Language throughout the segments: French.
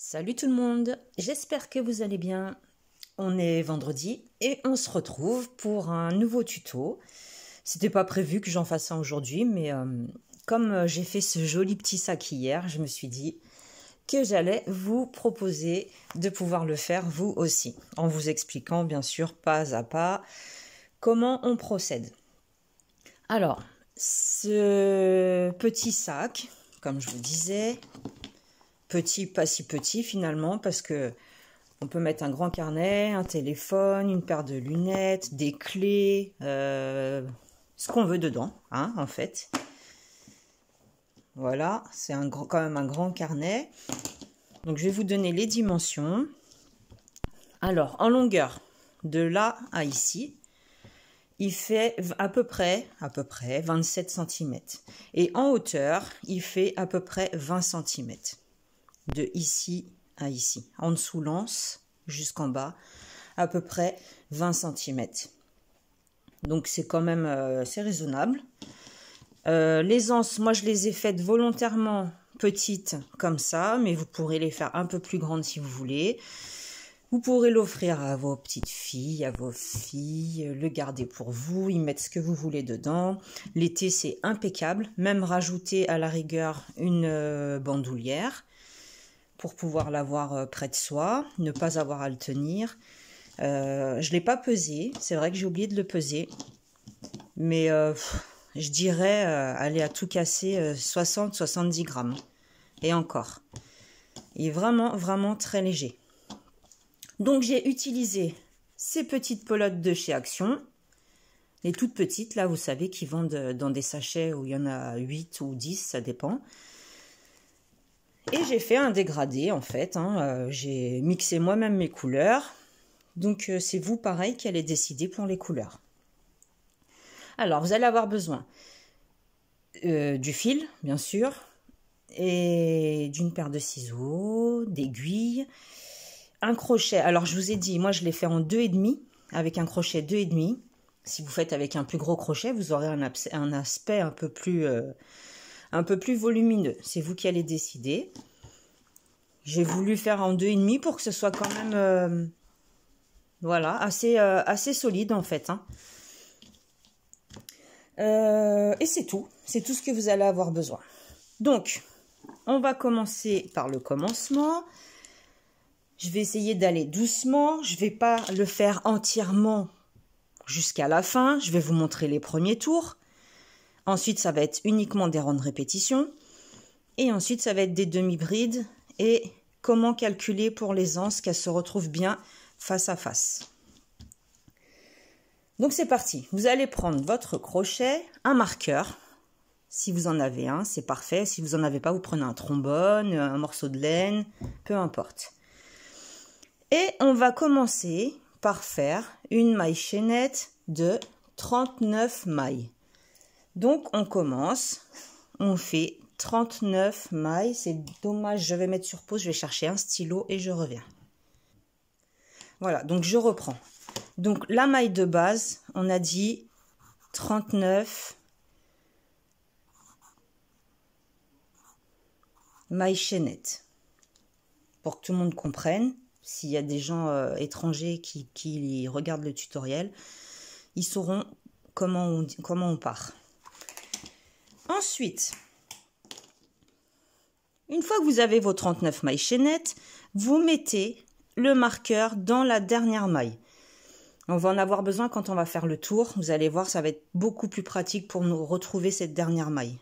Salut tout le monde, j'espère que vous allez bien. On est vendredi et on se retrouve pour un nouveau tuto. C'était pas prévu que j'en fasse un aujourd'hui, mais comme j'ai fait ce joli petit sac hier, je me suis dit que j'allais vous proposer de pouvoir le faire vous aussi, en vous expliquant bien sûr pas à pas comment on procède. Alors, ce petit sac, comme je vous disais, petit, pas si petit finalement, parce que on peut mettre un grand carnet, un téléphone, une paire de lunettes, des clés, ce qu'on veut dedans, hein, en fait. Voilà, c'est quand même un grand carnet. Donc je vais vous donner les dimensions. Alors, en longueur, de là à ici, il fait à peu près 27 cm. Et en hauteur, il fait à peu près 20 cm. De ici à ici. En dessous l'anse jusqu'en bas, à peu près 20 cm. Donc c'est quand même c'est raisonnable. Les anses, moi je les ai faites volontairement petites comme ça, mais vous pourrez les faire un peu plus grandes si vous voulez. Vous pourrez l'offrir à vos petites filles, à vos filles, le garder pour vous, y mettre ce que vous voulez dedans. L'été c'est impeccable, même rajouter à la rigueur une bandoulière pour pouvoir l'avoir près de soi, ne pas avoir à le tenir. Je ne l'ai pas pesé, c'est vrai que j'ai oublié de le peser, mais je dirais aller à tout casser 60-70 grammes, et encore. Il est vraiment très léger. Donc j'ai utilisé ces petites pelotes de chez Action, les toutes petites, là vous savez, qui vendent dans des sachets où il y en a 8 ou 10, ça dépend. Et j'ai fait un dégradé en fait, hein. J'ai mixé moi-même mes couleurs. Donc c'est vous pareil qui allez décider pour les couleurs. Alors vous allez avoir besoin du fil bien sûr, et d'une paire de ciseaux, d'aiguilles, un crochet. Alors je vous ai dit, moi je l'ai fait en 2,5 avec un crochet 2,5. Si vous faites avec un plus gros crochet, vous aurez un aspect un peu plus volumineux. C'est vous qui allez décider. J'ai voulu faire en 2,5 pour que ce soit quand même voilà, assez solide en fait. Hein. Et c'est tout ce que vous allez avoir besoin. Donc, on va commencer par le commencement. Je vais essayer d'aller doucement. Je ne vais pas le faire entièrement jusqu'à la fin. Je vais vous montrer les premiers tours. Ensuite, ça va être uniquement des rondes répétitions. Et ensuite, ça va être des demi-brides et comment calculer pour les anses qu'elles se retrouvent bien face à face. Donc c'est parti. Vous allez prendre votre crochet, un marqueur. Si vous en avez un, c'est parfait. Si vous n'en avez pas, vous prenez un trombone, un morceau de laine, peu importe. Et on va commencer par faire une maille chaînette de 39 mailles. Donc on commence, on fait 39 mailles. C'est dommage, je vais mettre sur pause, je vais chercher un stylo et je reviens. Voilà, donc je reprends. Donc la maille de base, on a dit 39 mailles chaînettes. Pour que tout le monde comprenne, s'il y a des gens étrangers qui regardent le tutoriel, ils sauront comment on part. Ensuite, une fois que vous avez vos 39 mailles chaînettes, vous mettez le marqueur dans la dernière maille. On va en avoir besoin quand on va faire le tour. Vous allez voir, ça va être beaucoup plus pratique pour nous retrouver cette dernière maille.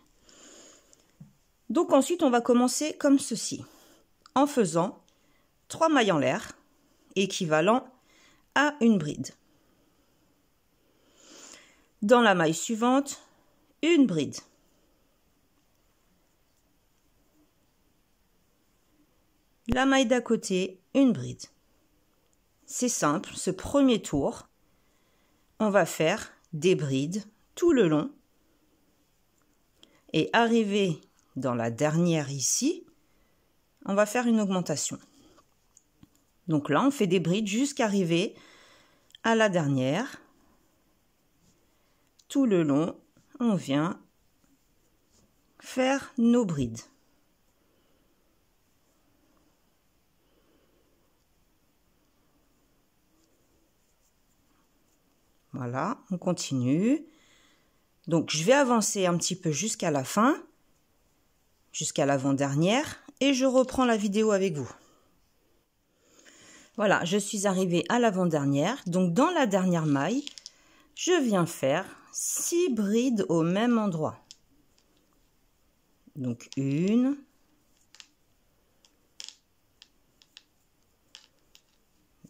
Donc ensuite, on va commencer comme ceci, en faisant 3 mailles en l'air, équivalent à une bride. Dans la maille suivante, une bride. La maille d'à côté, une bride. C'est simple, ce premier tour, on va faire des brides tout le long. Et arrivé dans la dernière ici, on va faire une augmentation. Donc là, on fait des brides jusqu'à arriver à la dernière. Tout le long, on vient faire nos brides. Voilà, on continue. Donc, je vais avancer un petit peu jusqu'à la fin, jusqu'à l'avant-dernière, et je reprends la vidéo avec vous. Voilà, je suis arrivée à l'avant-dernière. Donc, dans la dernière maille, je viens faire 6 brides au même endroit. Donc, une,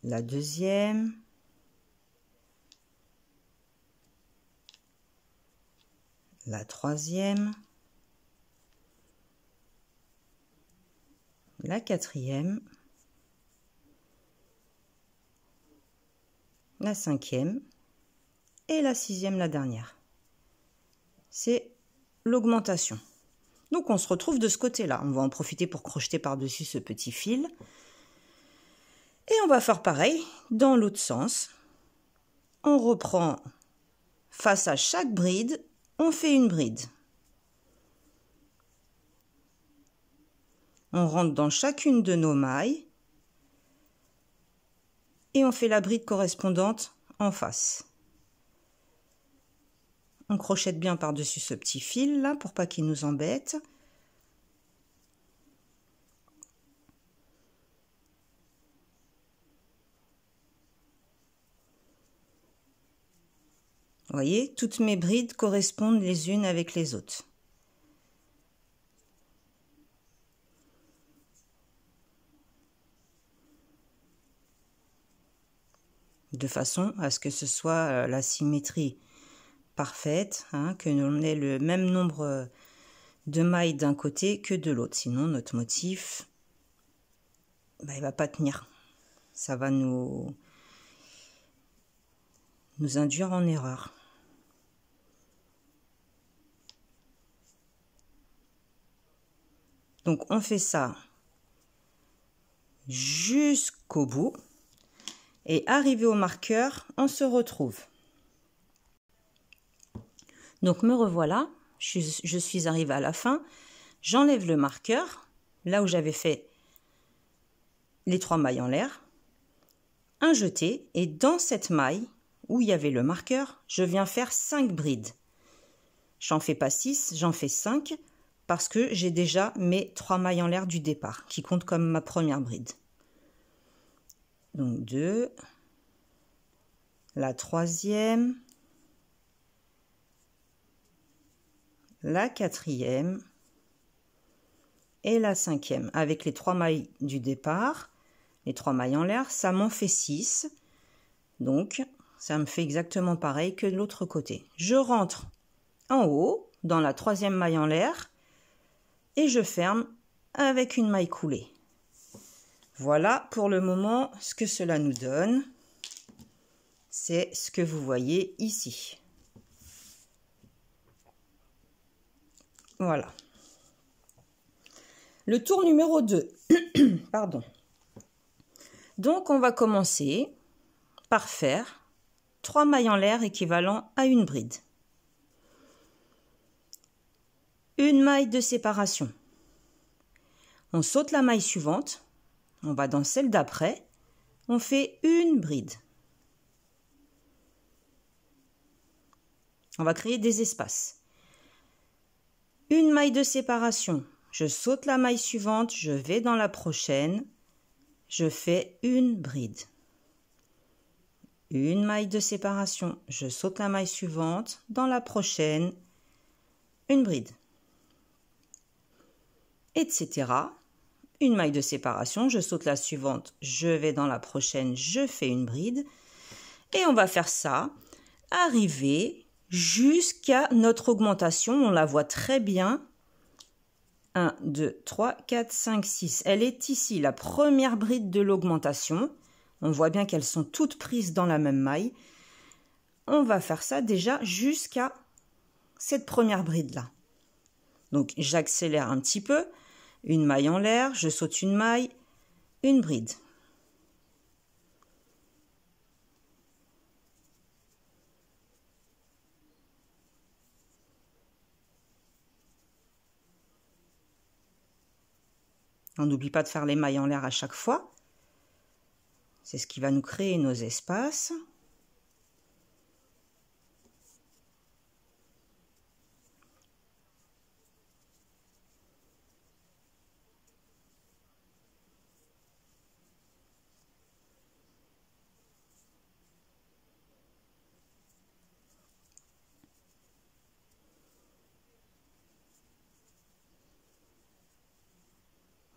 la deuxième, la troisième, la quatrième, la cinquième et la sixième, la dernière. C'est l'augmentation. Donc on se retrouve de ce côté-là. On va en profiter pour crocheter par-dessus ce petit fil. Et on va faire pareil dans l'autre sens. On reprend face à chaque bride, on fait une bride. On rentre dans chacune de nos mailles et on fait la bride correspondante en face. On crochette bien par-dessus ce petit fil là pour pas qu'il nous embête. Vous voyez, toutes mes brides correspondent les unes avec les autres. De façon à ce que ce soit la symétrie parfaite, hein, que l'on ait le même nombre de mailles d'un côté que de l'autre. Sinon, notre motif, il ne va pas tenir. Ça va nous induire en erreur. Donc, on fait ça jusqu'au bout. Et arrivé au marqueur, on se retrouve. Donc me revoilà, je suis arrivée à la fin, j'enlève le marqueur, là où j'avais fait les 3 mailles en l'air, un jeté, et dans cette maille où il y avait le marqueur, je viens faire 5 brides. J'en fais pas 6, j'en fais 5, parce que j'ai déjà mes 3 mailles en l'air du départ, qui comptent comme ma première bride. Donc 2, la troisième, la quatrième et la cinquième. Avec les 3 mailles du départ, les 3 mailles en l'air, ça m'en fait 6. Donc, ça me fait exactement pareil que de l'autre côté. Je rentre en haut, dans la 3e maille en l'air, et je ferme avec une maille coulée. Voilà pour le moment ce que cela nous donne. C'est ce que vous voyez ici. Voilà. Le tour numéro 2. Pardon. Donc, on va commencer par faire 3 mailles en l'air équivalent à une bride. Une maille de séparation. On saute la maille suivante. On va dans celle d'après. On fait une bride. On va créer des espaces. Une maille de séparation. Je saute la maille suivante, je vais dans la prochaine, je fais une bride. Une maille de séparation, je saute la maille suivante, dans la prochaine, une bride. Etc. Une maille de séparation, je saute la suivante, je vais dans la prochaine, je fais une bride. Et on va faire ça, arriver jusqu'à notre augmentation, on la voit très bien. 1, 2, 3, 4, 5, 6. Elle est ici, la première bride de l'augmentation. On voit bien qu'elles sont toutes prises dans la même maille. On va faire ça déjà jusqu'à cette première bride-là. Donc, j'accélère un petit peu. Une maille en l'air, je saute une maille, une bride. On n'oublie pas de faire les mailles en l'air à chaque fois. C'est ce qui va nous créer nos espaces.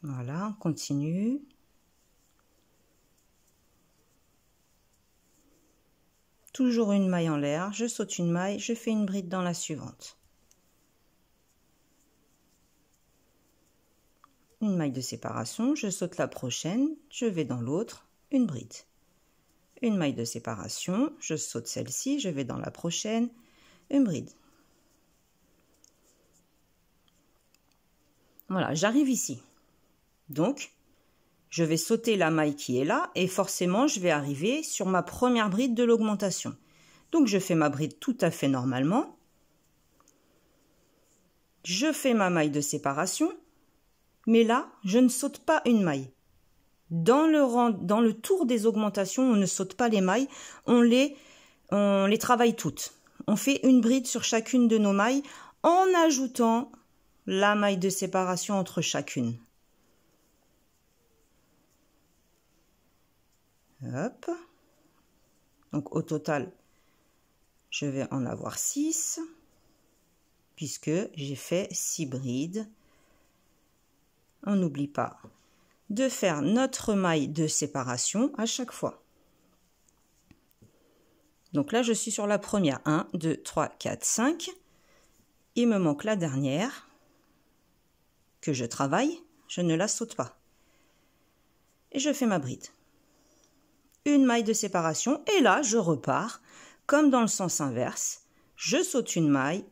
Voilà, on continue. Toujours une maille en l'air, je saute une maille, je fais une bride dans la suivante. Une maille de séparation, je saute la prochaine, je vais dans l'autre, une bride. Une maille de séparation, je saute celle-ci, je vais dans la prochaine, une bride. Voilà, j'arrive ici. Donc, je vais sauter la maille qui est là et forcément, je vais arriver sur ma première bride de l'augmentation. Donc, je fais ma bride tout à fait normalement. Je fais ma maille de séparation, mais là, je ne saute pas une maille. Dans le tour des augmentations, on ne saute pas les mailles, on les travaille toutes. On fait une bride sur chacune de nos mailles en ajoutant la maille de séparation entre chacune. Hop. Donc au total, je vais en avoir 6 puisque j'ai fait 6 brides. On n'oublie pas de faire notre maille de séparation à chaque fois. Donc là, je suis sur la première. 1, 2, 3, 4, 5. Il me manque la dernière que je travaille. Je ne la saute pas. Et je fais ma bride. Une maille de séparation. Et là, je repars comme dans le sens inverse. Je saute une maille.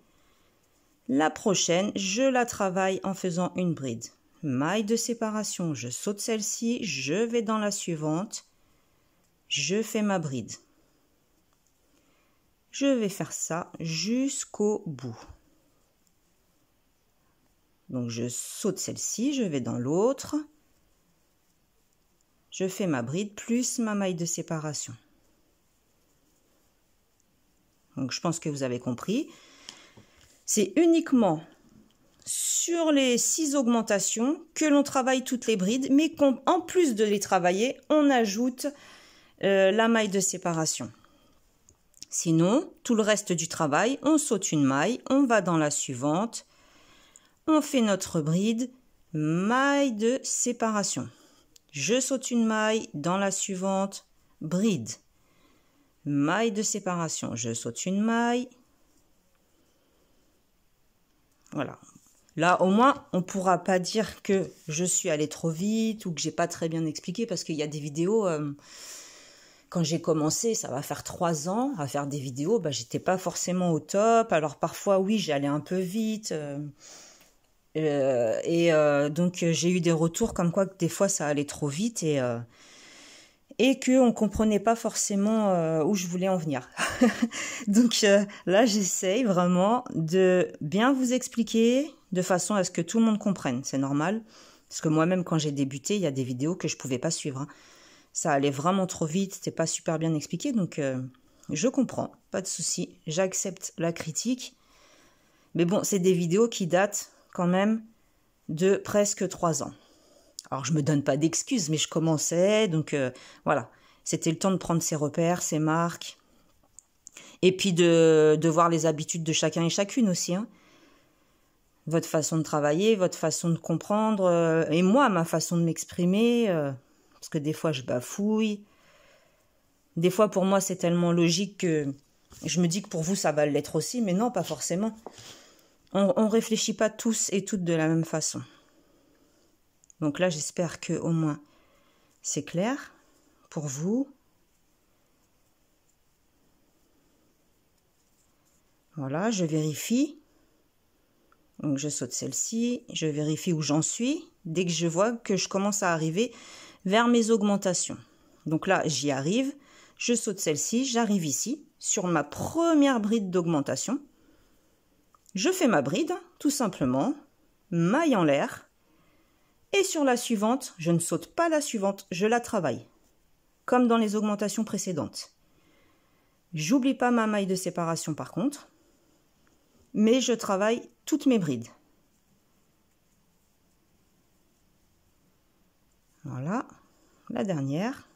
La prochaine, je la travaille en faisant une bride. Maille de séparation, je saute celle-ci, je vais dans la suivante, je fais ma bride. Je vais faire ça jusqu'au bout. Donc je saute celle-ci, je vais dans l'autre, je fais ma bride plus ma maille de séparation. Donc je pense que vous avez compris. C'est uniquement sur les 6 augmentations que l'on travaille toutes les brides, mais qu'en plus de les travailler, on ajoute la maille de séparation. Sinon, tout le reste du travail, on saute une maille, on va dans la suivante, on fait notre bride, maille de séparation. Je saute une maille, dans la suivante, bride, maille de séparation. Je saute une maille. Voilà. Là, au moins, on ne pourra pas dire que je suis allée trop vite ou que j'ai pas très bien expliqué parce qu'il y a des vidéos, quand j'ai commencé, ça va faire 3 ans à faire des vidéos, j'étais pas forcément au top. Alors parfois, oui, j'allais un peu vite. Donc, j'ai eu des retours comme quoi que des fois, ça allait trop vite et qu'on ne comprenait pas forcément où je voulais en venir. Donc là, j'essaye vraiment de bien vous expliquer de façon à ce que tout le monde comprenne. C'est normal, parce que moi-même, quand j'ai débuté, il y a des vidéos que je ne pouvais pas suivre. Hein. Ça allait vraiment trop vite, c'était pas super bien expliqué, donc je comprends, pas de souci. J'accepte la critique. Mais bon, c'est des vidéos qui datent quand même de presque 3 ans. Alors, je me donne pas d'excuses, mais je commençais, donc voilà. C'était le temps de prendre ses repères, ses marques, et puis de voir les habitudes de chacun et chacune aussi. Hein. Votre façon de travailler, votre façon de comprendre, et moi, ma façon de m'exprimer, parce que des fois, je bafouille. Des fois, pour moi, c'est tellement logique que je me dis que pour vous, ça va l'être aussi, mais non, pas forcément. On ne réfléchit pas tous et toutes de la même façon. Donc là, j'espère que au moins c'est clair pour vous. Voilà, je vérifie. Donc je saute celle-ci, je vérifie où j'en suis dès que je vois que je commence à arriver vers mes augmentations. Donc là, j'y arrive, je saute celle-ci, j'arrive ici sur ma première bride d'augmentation. Je fais ma bride, tout simplement, maille en l'air. Et sur la suivante, je ne saute pas la suivante, je la travaille, comme dans les augmentations précédentes. J'oublie pas ma maille de séparation par contre, mais je travaille toutes mes brides. Voilà, la dernière,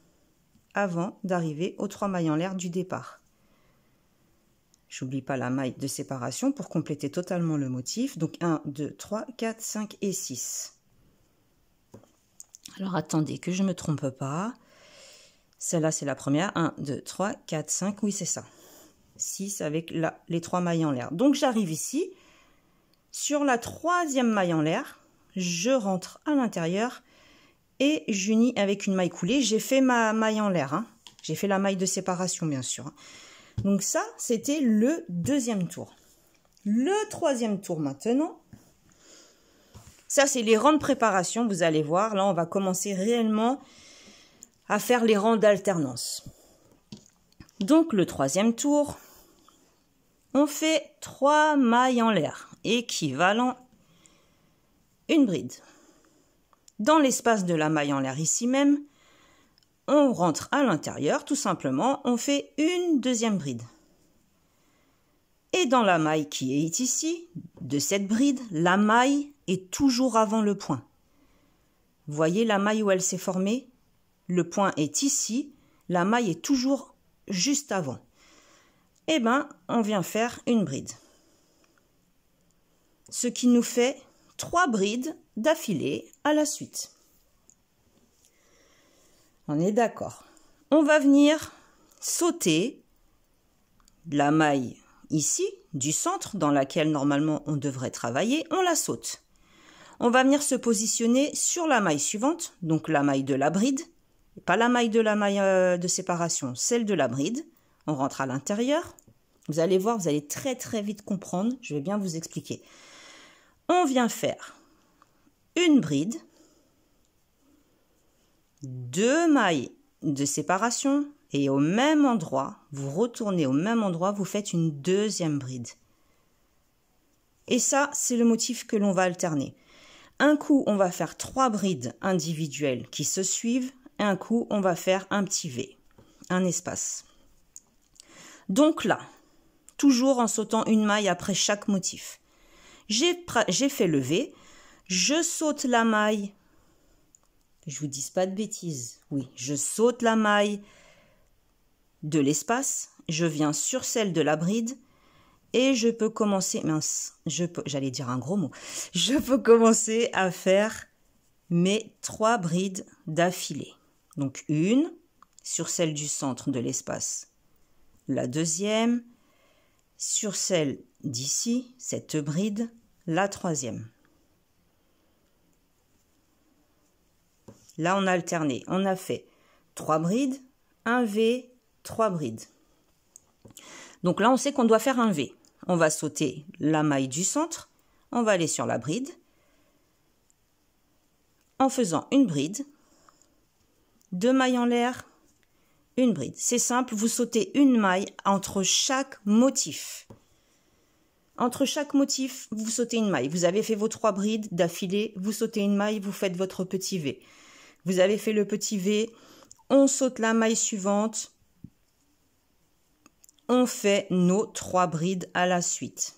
avant d'arriver aux 3 mailles en l'air du départ. J'oublie pas la maille de séparation pour compléter totalement le motif. Donc 1, 2, 3, 4, 5 et 6. Alors attendez que je ne me trompe pas. Celle-là, c'est la première. 1, 2, 3, 4, 5. Oui, c'est ça. 6 avec les 3 mailles en l'air. Donc, j'arrive ici. Sur la 3e maille en l'air, je rentre à l'intérieur et j'unis avec une maille coulée. J'ai fait ma maille en l'air. Hein. J'ai fait la maille de séparation, bien sûr. Hein. Donc, ça, c'était le 2e tour. Le 3e tour maintenant. Ça, c'est les rangs de préparation. Vous allez voir, là, on va commencer réellement à faire les rangs d'alternance. Donc, le 3e tour, on fait 3 mailles en l'air, équivalent une bride. Dans l'espace de la maille en l'air ici même, on rentre à l'intérieur, tout simplement, on fait une 2e bride. Et dans la maille qui est ici, de cette bride, la maille est toujours avant le point. Vous voyez la maille où elle s'est formée? Le point est ici, la maille est toujours juste avant. Eh bien, on vient faire une bride. Ce qui nous fait 3 brides d'affilée à la suite. On est d'accord. On va venir sauter la maille ici, du centre, dans laquelle normalement on devrait travailler, on la saute. On va venir se positionner sur la maille suivante, donc la maille de la bride, pas la maille de la maille de séparation, celle de la bride. On rentre à l'intérieur. Vous allez voir, vous allez très très vite comprendre. Je vais bien vous expliquer. On vient faire une bride, 2 mailles de séparation et au même endroit, vous retournez au même endroit, vous faites une 2e bride. Et ça, c'est le motif que l'on va alterner. Un coup, on va faire 3 brides individuelles qui se suivent. Et un coup, on va faire un petit V, un espace. Donc là, toujours en sautant une maille après chaque motif. J'ai fait le V, je saute la maille, je vous dis pas de bêtises, oui, je saute la maille de l'espace, je viens sur celle de la bride et je peux commencer, j'allais dire un gros mot, je peux commencer à faire mes 3 brides d'affilée. Donc une sur celle du centre de l'espace, la 2e, sur celle d'ici, cette bride, la 3e. Là, on a alterné. On a fait 3 brides, un V, 3 brides. Donc là, on sait qu'on doit faire un V. On va sauter la maille du centre, on va aller sur la bride, en faisant une bride, 2 mailles en l'air, une bride. C'est simple, vous sautez une maille entre chaque motif. Entre chaque motif, vous sautez une maille. Vous avez fait vos 3 brides d'affilée, vous sautez une maille, vous faites votre petit V. Vous avez fait le petit V, on saute la maille suivante, on fait nos 3 brides à la suite.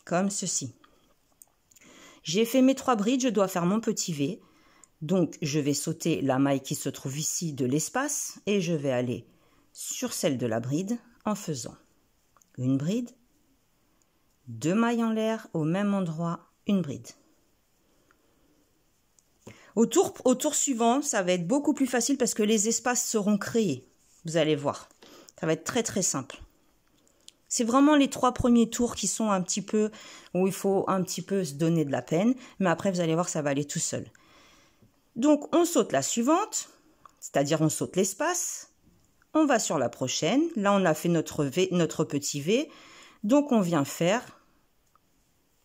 Comme ceci. J'ai fait mes 3 brides, je dois faire mon petit V. Donc, je vais sauter la maille qui se trouve ici de l'espace et je vais aller sur celle de la bride en faisant une bride, 2 mailles en l'air, au même endroit, une bride. Au tour suivant, ça va être beaucoup plus facile parce que les espaces seront créés. Vous allez voir. Ça va être très très simple. C'est vraiment les 3 premiers tours qui sont un petit peu, où il faut un petit peu se donner de la peine. Mais après, vous allez voir, ça va aller tout seul. Donc, on saute la suivante, c'est-à-dire on saute l'espace. On va sur la prochaine. Là, on a fait notre petit V. Donc, on vient faire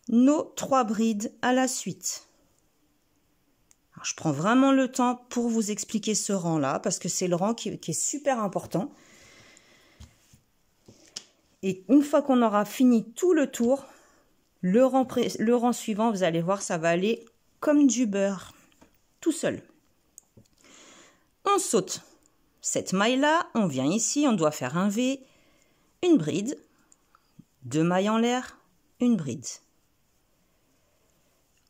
nos 3 brides à la suite. Alors, je prends vraiment le temps pour vous expliquer ce rang-là, parce que c'est le rang qui est super important. Et une fois qu'on aura fini tout le tour, le rang suivant, vous allez voir, ça va aller comme du beurre, tout seul. On saute cette maille-là, on vient ici, on doit faire un V, une bride, 2 mailles en l'air, une bride.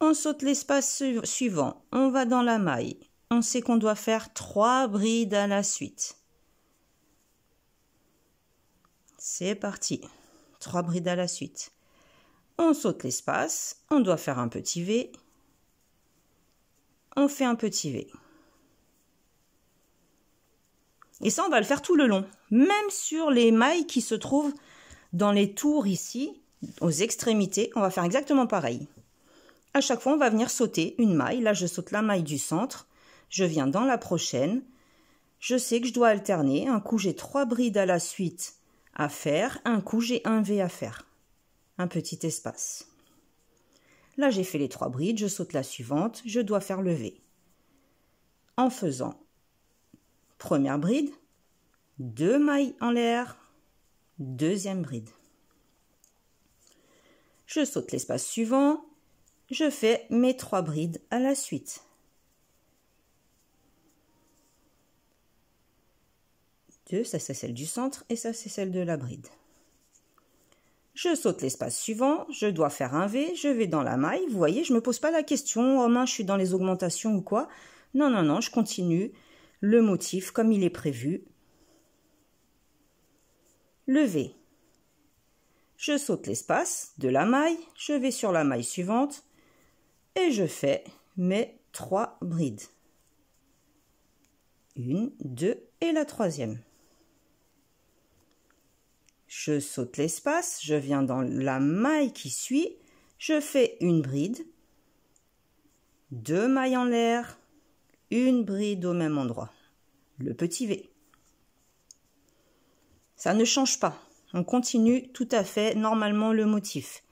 On saute l'espace suivant, on va dans la maille, on sait qu'on doit faire 3 brides à la suite. C'est parti. 3 brides à la suite. On saute l'espace, on doit faire un petit V. On fait un petit V. Et ça, on va le faire tout le long, même sur les mailles qui se trouvent dans les tours ici, aux extrémités, on va faire exactement pareil. À chaque fois, on va venir sauter une maille. Là, je saute la maille du centre, je viens dans la prochaine. Je sais que je dois alterner. Un coup, j'ai 3 brides à la suite à faire. Un coup, j'ai un V à faire. Un petit espace. Là, j'ai fait les 3 brides, je saute la suivante, je dois faire le V. En faisant première bride, 2 mailles en l'air, deuxième bride. Je saute l'espace suivant, je fais mes 3 brides à la suite. Deux, ça c'est celle du centre et ça c'est celle de la bride. Je saute l'espace suivant, je dois faire un V, je vais dans la maille. Vous voyez, je ne me pose pas la question, oh mince, je suis dans les augmentations ou quoi. Non, non, non, je continue le motif comme il est prévu. Le V. Je saute l'espace de la maille, je vais sur la maille suivante et je fais mes 3 brides. 1, 2 et la troisième. Je saute l'espace, je viens dans la maille qui suit, je fais une bride, 2 mailles en l'air, une bride au même endroit, le petit V. Ça ne change pas, on continue tout à fait normalement le motif.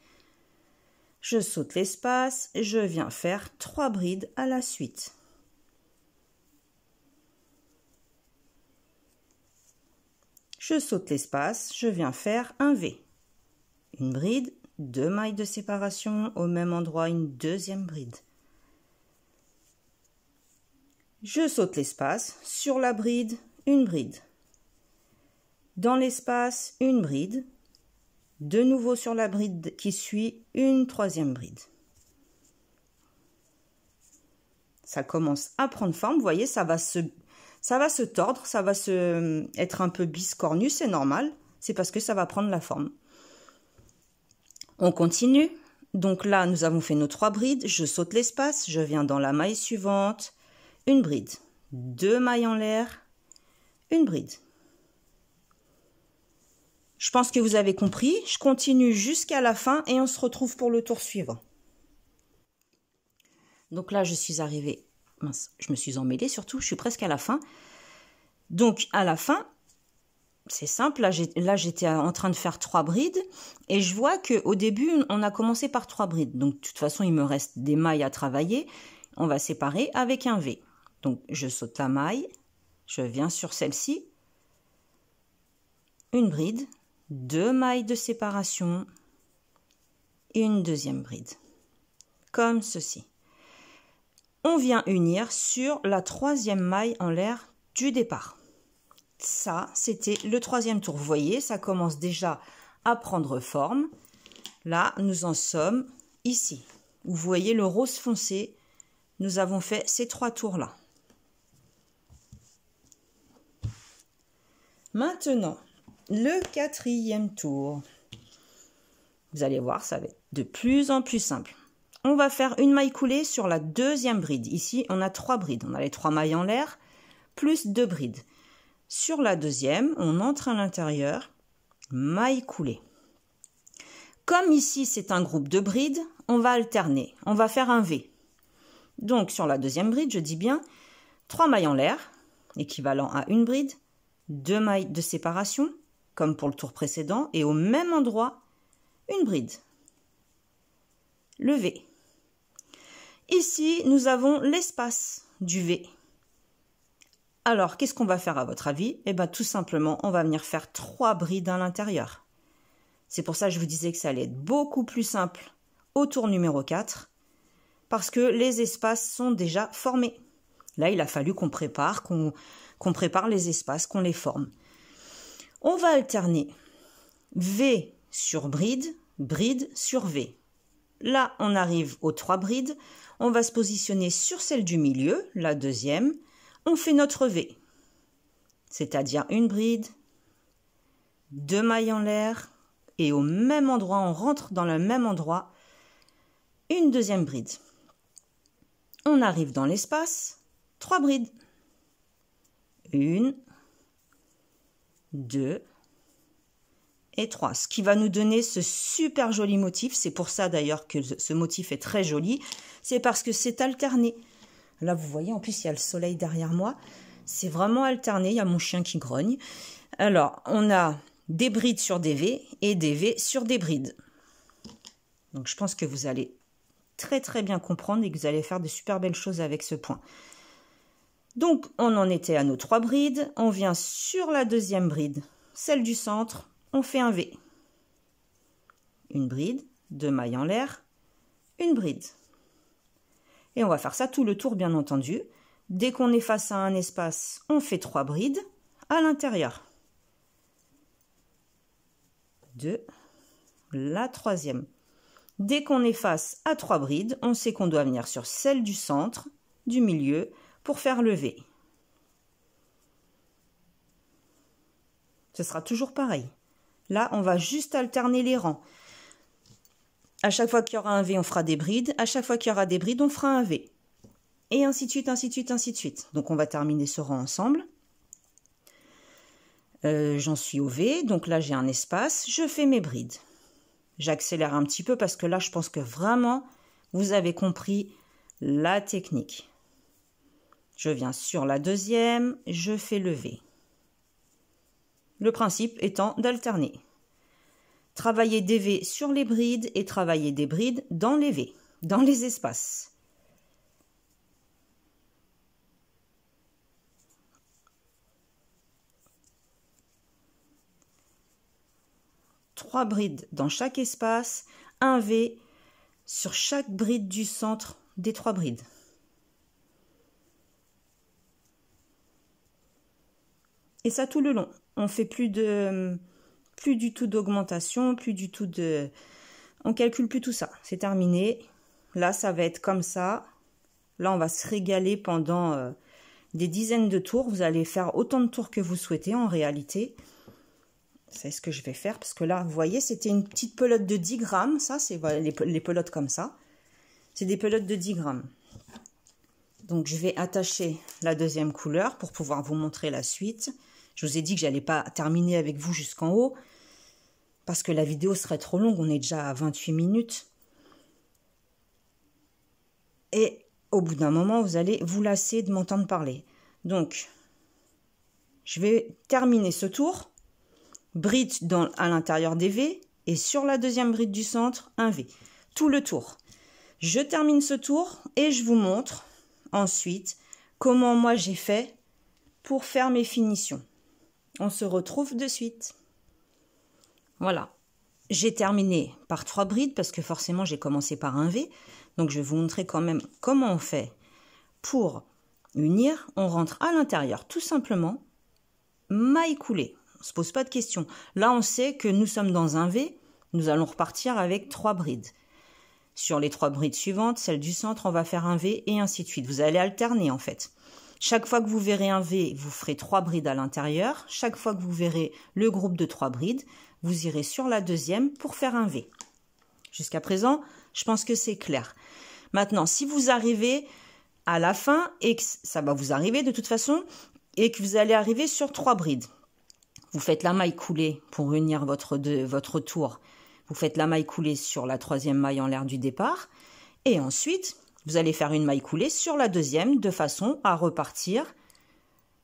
Je saute l'espace, je viens faire 3 brides à la suite. Je saute l'espace, je viens faire un V. Une bride, 2 mailles de séparation, au même endroit une deuxième bride. Je saute l'espace, sur la bride, une bride. Dans l'espace, une bride. De nouveau sur la bride qui suit, une troisième bride. Ça commence à prendre forme, vous voyez, ça va se tordre, ça va être un peu biscornu, c'est normal, c'est parce que ça va prendre la forme. On continue, donc là nous avons fait nos 3 brides, je saute l'espace, je viens dans la maille suivante, une bride, 2 mailles en l'air, une bride. Je pense que vous avez compris, je continue jusqu'à la fin et on se retrouve pour le tour suivant. Donc là je suis arrivée, mince, je me suis emmêlée surtout, je suis presque à la fin. Donc à la fin, c'est simple, là j'étais en train de faire 3 brides et je vois qu'au début on a commencé par 3 brides. Donc de toute façon il me reste des mailles à travailler, on va séparer avec un V. Donc je saute la maille, je viens sur celle-ci, une bride, 2 mailles de séparation et une deuxième bride, comme ceci. On vient unir sur la 3e maille en l'air du départ. Ça, c'était le 3e tour. Vous voyez, ça commence déjà à prendre forme. Là, nous en sommes ici. Vous voyez le rose foncé. Nous avons fait ces 3 tours-là. Maintenant, le 4e tour. Vous allez voir, ça va être de plus en plus simple. On va faire une maille coulée sur la 2e bride. Ici, on a 3 brides. On a les 3 mailles en l'air, plus 2 brides. Sur la 2e, on entre à l'intérieur, maille coulée. Comme ici, c'est un groupe de brides, on va alterner. On va faire un V. Donc, sur la 2e bride, je dis bien 3 mailles en l'air, équivalent à une bride, 2 mailles de séparation, comme pour le tour précédent, et au même endroit, une bride. Le V. Ici, nous avons l'espace du V. Alors, qu'est-ce qu'on va faire à votre avis? Eh bien, tout simplement, on va venir faire 3 brides à l'intérieur. C'est pour ça que je vous disais que ça allait être beaucoup plus simple au tour numéro 4, parce que les espaces sont déjà formés. Là, il a fallu qu'on prépare, qu'on prépare les espaces, qu'on les forme. On va alterner V sur bride, bride sur V. Là, on arrive aux 3 brides. On va se positionner sur celle du milieu, la 2e. On fait notre V, c'est-à-dire une bride, 2 mailles en l'air, et au même endroit, on rentre dans le même endroit, une deuxième bride. On arrive dans l'espace, 3 brides. 1, 2 et 3. Ce qui va nous donner ce super joli motif. C'est pour ça d'ailleurs que ce motif est très joli. C'est parce que c'est alterné. Là, vous voyez, en plus, il y a le soleil derrière moi. C'est vraiment alterné. Il y a mon chien qui grogne. Alors, on a des brides sur des V et des V sur des brides. Donc, je pense que vous allez très très bien comprendre et que vous allez faire de super belles choses avec ce point. Donc, on en était à nos 3 brides. On vient sur la deuxième bride, celle du centre. On fait un V. Une bride, 2 mailles en l'air, une bride. Et on va faire ça tout le tour, bien entendu. Dès qu'on est face à un espace, on fait 3 brides à l'intérieur. 2, la troisième. Dès qu'on est face à 3 brides, on sait qu'on doit venir sur celle du centre, du milieu, pour faire le V. Ce sera toujours pareil. Là, on va juste alterner les rangs. À chaque fois qu'il y aura un V, on fera des brides. À chaque fois qu'il y aura des brides, on fera un V. Et ainsi de suite, ainsi de suite, ainsi de suite. Donc, on va terminer ce rang ensemble. J'en suis au V. Donc là, j'ai un espace. Je fais mes brides. J'accélère un petit peu parce que là, je pense que vraiment, vous avez compris la technique. Je viens sur la deuxième. Je fais le V. Le principe étant d'alterner. Travailler des V sur les brides et travailler des brides dans les V, dans les espaces. Trois brides dans chaque espace, un V sur chaque bride du centre des 3 brides. Et ça tout le long. On fait plus du tout d'augmentation, plus du tout de... On calcule plus tout ça. C'est terminé. Là, ça va être comme ça. Là, on va se régaler pendant des dizaines de tours. Vous allez faire autant de tours que vous souhaitez en réalité. C'est ce que je vais faire. Parce que là, vous voyez, c'était une petite pelote de 10 grammes. Ça, c'est les pelotes comme ça. C'est des pelotes de 10 grammes. Donc, je vais attacher la deuxième couleur pour pouvoir vous montrer la suite. Je vous ai dit que je n'allais pas terminer avec vous jusqu'en haut parce que la vidéo serait trop longue. On est déjà à 28 minutes. Et au bout d'un moment, vous allez vous lasser de m'entendre parler. Donc, je vais terminer ce tour. Bride à l'intérieur des V et sur la deuxième bride du centre, un V. Tout le tour. Je termine ce tour et je vous montre ensuite comment moi j'ai fait pour faire mes finitions. On se retrouve de suite. Voilà. J'ai terminé par 3 brides parce que forcément j'ai commencé par un V. Donc je vais vous montrer quand même comment on fait pour unir. On rentre à l'intérieur tout simplement. Maille coulée. On ne se pose pas de questions. Là on sait que nous sommes dans un V. Nous allons repartir avec 3 brides. Sur les 3 brides suivantes, celle du centre, on va faire un V et ainsi de suite. Vous allez alterner en fait. Chaque fois que vous verrez un V, vous ferez 3 brides à l'intérieur. Chaque fois que vous verrez le groupe de 3 brides, vous irez sur la deuxième pour faire un V. Jusqu'à présent, je pense que c'est clair. Maintenant, si vous arrivez à la fin, et que ça va vous arriver de toute façon, et que vous allez arriver sur 3 brides, vous faites la maille coulée pour unir votre tour. Vous faites la maille coulée sur la 3e maille en l'air du départ, et ensuite... vous allez faire une maille coulée sur la deuxième de façon à repartir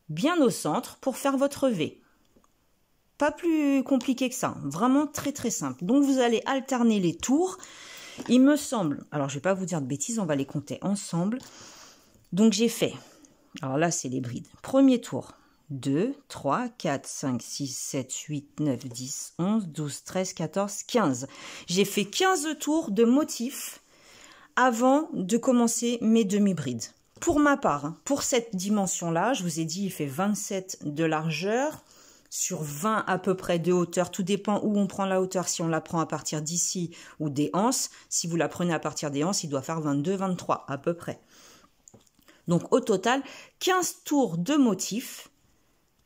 bien au centre pour faire votre V. Pas plus compliqué que ça, vraiment très très simple. Donc vous allez alterner les tours. Il me semble, alors je ne vais pas vous dire de bêtises, on va les compter ensemble. Donc j'ai fait, alors là c'est les brides. Premier tour, 2, 3, 4, 5, 6, 7, 8, 9, 10, 11, 12, 13, 14, 15. J'ai fait 15 tours de motifs avant de commencer mes demi-brides. Pour ma part, pour cette dimension-là, je vous ai dit, il fait 27 de largeur sur 20 à peu près de hauteur. Tout dépend où on prend la hauteur, si on la prend à partir d'ici ou des anses. Si vous la prenez à partir des anses, il doit faire 22, 23 à peu près. Donc au total, 15 tours de motifs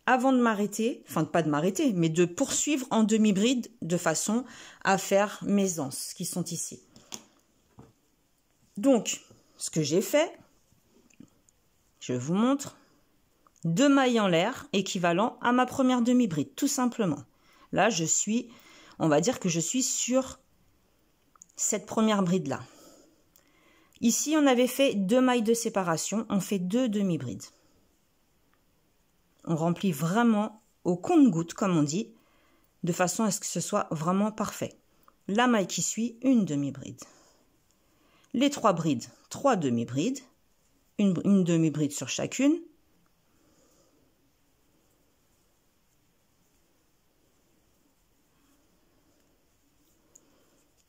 avant de m'arrêter, enfin pas de m'arrêter, mais de poursuivre en demi-bride de façon à faire mes anses qui sont ici. Donc, ce que j'ai fait, je vous montre, 2 mailles en l'air équivalent à ma première demi-bride, tout simplement. Là, on va dire que je suis sur cette première bride-là. Ici, on avait fait 2 mailles de séparation, on fait 2 demi-brides. On remplit vraiment au compte-gouttes, comme on dit, de façon à ce que ce soit vraiment parfait. La maille qui suit, une demi-bride. Les 3 brides, 3 demi-brides, une demi-bride sur chacune.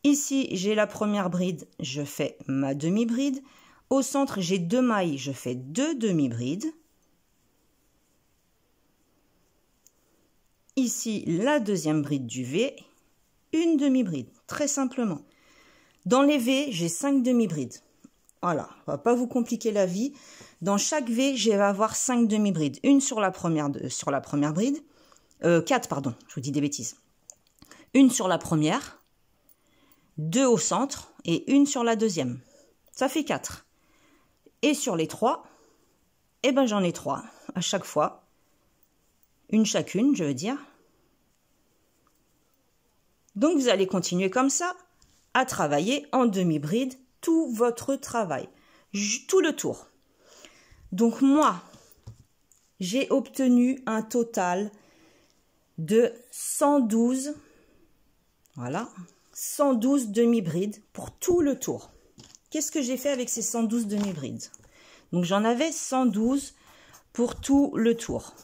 Ici, j'ai la première bride, je fais ma demi-bride. Au centre, j'ai 2 mailles, je fais 2 demi-brides. Ici, la deuxième bride du V, une demi-bride, très simplement. Dans les V, j'ai 5 demi-brides. Voilà, on va pas vous compliquer la vie. Dans chaque V, je vais avoir 5 demi-brides. Une sur la première bride. 4, pardon, je vous dis des bêtises. Une sur la première, 2 au centre et une sur la deuxième. Ça fait 4. Et sur les 3, eh ben j'en ai 3 à chaque fois. Une chacune, je veux dire. Donc, vous allez continuer comme ça à travailler en demi-bride tout votre travail, tout le tour. Donc, moi, j'ai obtenu un total de 112, voilà, 112 demi-brides pour tout le tour. Qu'est-ce que j'ai fait avec ces 112 demi-brides? Donc, j'en avais 112 pour tout le tour.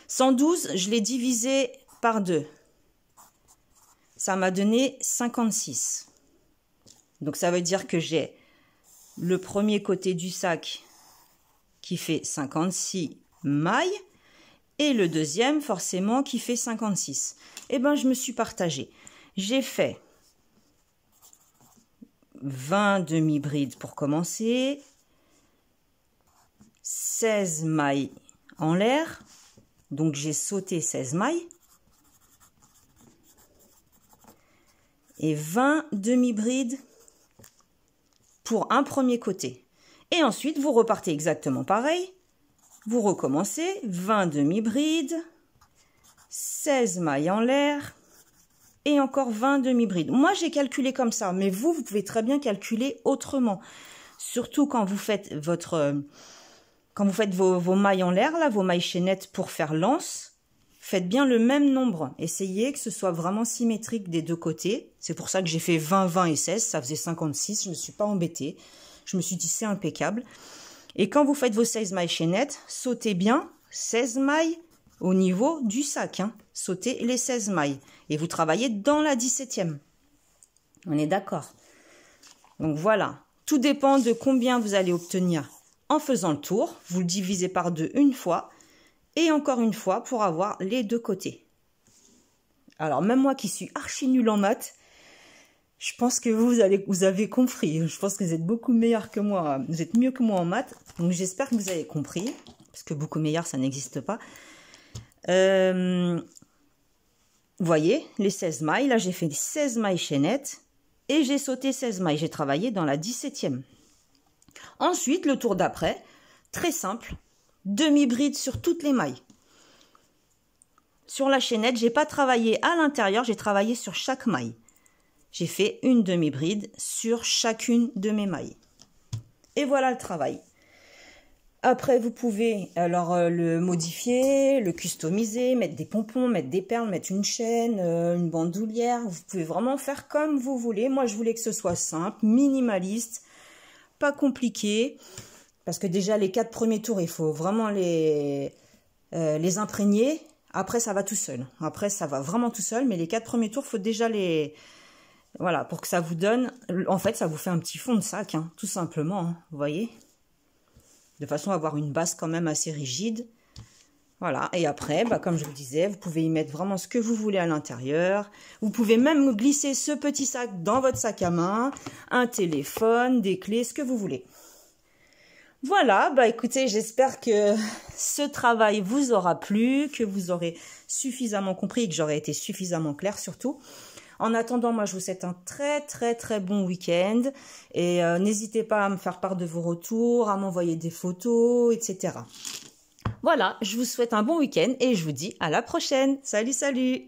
112, je l'ai divisé par 2. Ça m'a donné 56. Donc, ça veut dire que j'ai le premier côté du sac qui fait 56 mailles et le deuxième, forcément, qui fait 56. Eh bien, je me suis partagée. J'ai fait 20 demi-brides pour commencer, 16 mailles en l'air. Donc, j'ai sauté 16 mailles et 20 demi-brides pour un premier côté. Et ensuite, vous repartez exactement pareil. Vous recommencez 20 demi-brides, 16 mailles en l'air et encore 20 demi-brides. Moi, j'ai calculé comme ça, mais vous pouvez très bien calculer autrement. Surtout quand vous faites vos mailles en l'air, là, vos mailles chaînettes pour faire l'anse, faites bien le même nombre. Essayez que ce soit vraiment symétrique des deux côtés. C'est pour ça que j'ai fait 20, 20 et 16. Ça faisait 56. Je ne me suis pas embêtée. Je me suis dit, c'est impeccable. Et quand vous faites vos 16 mailles chaînettes, sautez bien 16 mailles au niveau du sac. Hein. Sautez les 16 mailles. Et vous travaillez dans la 17e. On est d'accord? Donc voilà. Tout dépend de combien vous allez obtenir en faisant le tour. Vous le divisez par 2 une fois. Et encore une fois pour avoir les deux côtés. Alors, même moi qui suis archi nulle en maths, je pense que vous avez compris. Je pense que vous êtes beaucoup meilleur que moi. Vous êtes mieux que moi en maths. Donc, j'espère que vous avez compris. Parce que beaucoup meilleur, ça n'existe pas. Vous voyez, les 16 mailles. Là, j'ai fait 16 mailles chaînettes. Et j'ai sauté 16 mailles. J'ai travaillé dans la 17e. Ensuite, le tour d'après, très simple. Demi-bride sur toutes les mailles. Sur la chaînette, j'ai pas travaillé à l'intérieur, j'ai travaillé sur chaque maille. J'ai fait une demi-bride sur chacune de mes mailles. Et voilà le travail. Après, vous pouvez alors le modifier, le customiser, mettre des pompons, mettre des perles, mettre une chaîne, une bandoulière. Vous pouvez vraiment faire comme vous voulez. Moi, je voulais que ce soit simple, minimaliste, pas compliqué. Parce que déjà, les 4 premiers tours, il faut vraiment les imprégner. Après, ça va tout seul. Après, ça va vraiment tout seul. Mais les 4 premiers tours, il faut déjà les... Voilà, pour que ça vous donne... En fait, ça vous fait un petit fond de sac, hein, tout simplement. Hein, vous voyez? De façon à avoir une base quand même assez rigide. Voilà. Et après, bah, comme je vous disais, vous pouvez y mettre vraiment ce que vous voulez à l'intérieur. Vous pouvez même glisser ce petit sac dans votre sac à main. Un téléphone, des clés, ce que vous voulez. Voilà, bah écoutez, j'espère que ce travail vous aura plu, que vous aurez suffisamment compris et que j'aurai été suffisamment claire surtout. En attendant, moi je vous souhaite un très bon week-end et n'hésitez pas à me faire part de vos retours, à m'envoyer des photos, etc. Voilà, je vous souhaite un bon week-end et je vous dis à la prochaine. Salut, salut!